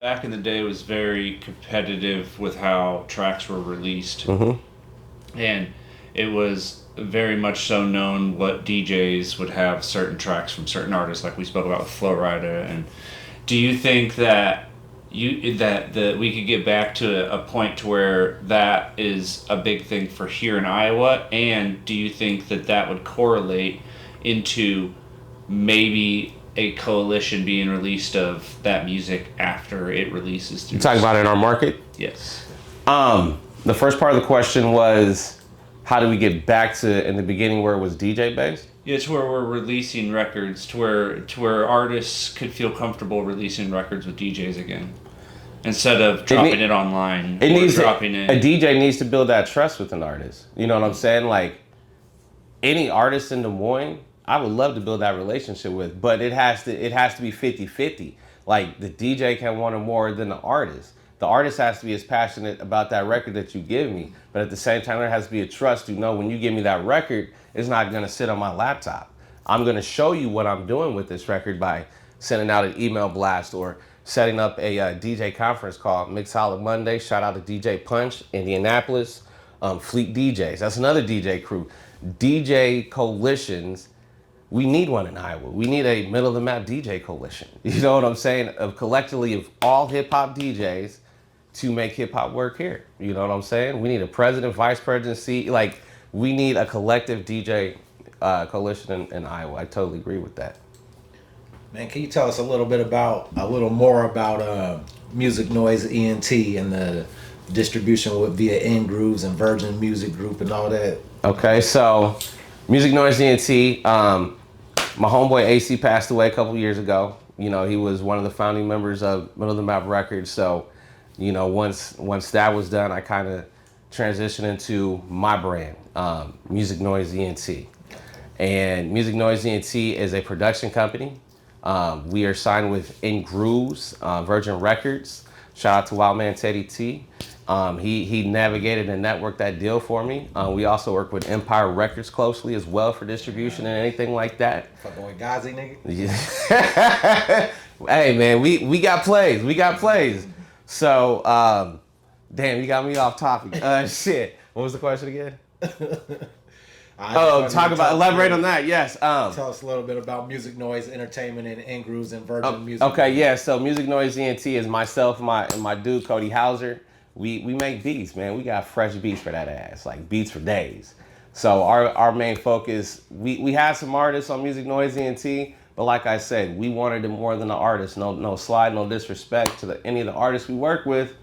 Back in the day, it was very competitive with how tracks were released, and it was very much so known what DJs would have certain tracks from certain artists, like we spoke about with Flo Rida. And do you think that we could get back to a point to where that is a big thing for here in Iowa? And do you think that that would correlate into maybe a coalition being released of that music after it releases through? You talking about in our market? Yes. The first part of the question was, how do we get back to in the beginning where it was DJ based? Yeah, to where we're releasing records, to where artists could feel comfortable releasing records with DJs again, instead of dropping it online. A DJ needs to build that trust with an artist. You know what I'm saying? Like any artist in Des Moines, I would love to build that relationship with, but it has to be 50-50. Like the DJ can want it more than the artist. The artist has to be as passionate about that record that you give me, but at the same time, there has to be a trust to know when you give me that record, it's not gonna sit on my laptop. I'm gonna show you what I'm doing with this record by sending out an email blast or setting up a DJ conference call. Mixology Monday, shout out to DJ Punch, Indianapolis, Fleet DJs. That's another DJ crew. DJ coalitions, we need one in Iowa. We need a middle of the map DJ coalition. You know what I'm saying? Of collectively of all hip hop DJs to make hip hop work here. You know what I'm saying? We need a president, vice presidency. Like we need a collective DJ coalition in Iowa. I totally agree with that. Man, can you tell us a little more about Music Noise ENT and the distribution via Grooves and Virgin Music Group and all that? Okay, so Music Noise ENT, my homeboy AC passed away a couple years ago. You know, he was one of the founding members of Middle of the Map Records. So, you know, once that was done, I kind of transitioned into my brand, Music Noise ENT. And Music Noise ENT is a production company. We are signed with Grooves, Virgin Records. Shout out to Wildman Teddy T. He navigated and networked that deal for me. We also work with Empire Records closely as well for distribution and anything like that. Fucking with Gazi, nigga. Yeah. Hey man, we got plays. We got plays. So, damn, you got me off topic. Shit. What was the question again? Elaborate on that. Yes. Tell us a little bit about Music Noise Entertainment and Grooves and Virgin Music. Okay, yeah. So Music Noise ENT is myself and my dude Cody Hauser. We make beats, man. We got fresh beats for that ass, like beats for days. So our main focus, we had some artists on Music Noise ENT, but like I said, we wanted it more than the artists. No slide, no disrespect to any of the artists we work with.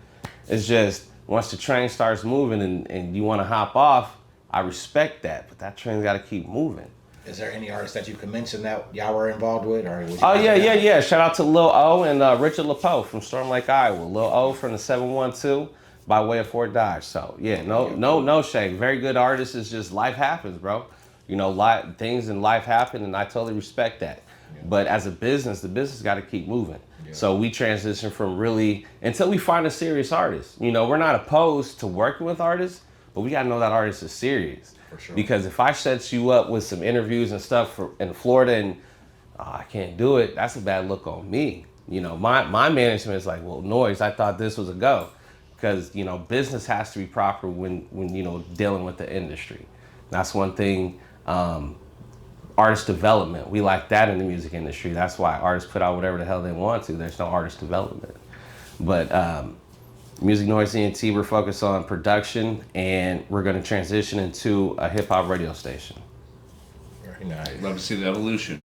It's just once the train starts moving and you want to hop off, I respect that, but that train's got to keep moving. Is there any artists that you can mention that y'all were involved with? Or yeah. Shout out to Lil O and Richard LaPoe from Storm Lake, Iowa. Lil O from the 712 by way of Fort Dodge. So yeah, no shame. Very good artists. It's just life happens, bro. You know, things in life happen, and I totally respect that. Yeah. But as a business, the business got to keep moving. Yeah. So we transition from until we find a serious artist. You know, we're not opposed to working with artists, but we gotta know that artist is serious. For sure. Because if I set you up with some interviews and stuff in Florida and I can't do it, that's a bad look on me. You know, my management is like, well, Noise, I thought this was a go. Because, you know, business has to be proper when you know, dealing with the industry. That's one thing, artist development. We like that in the music industry. That's why artists put out whatever the hell they want to. There's no artist development. But Music Noise ENT, we're focused on production, and we're going to transition into a hip hop radio station. Very nice. Love to see the evolution.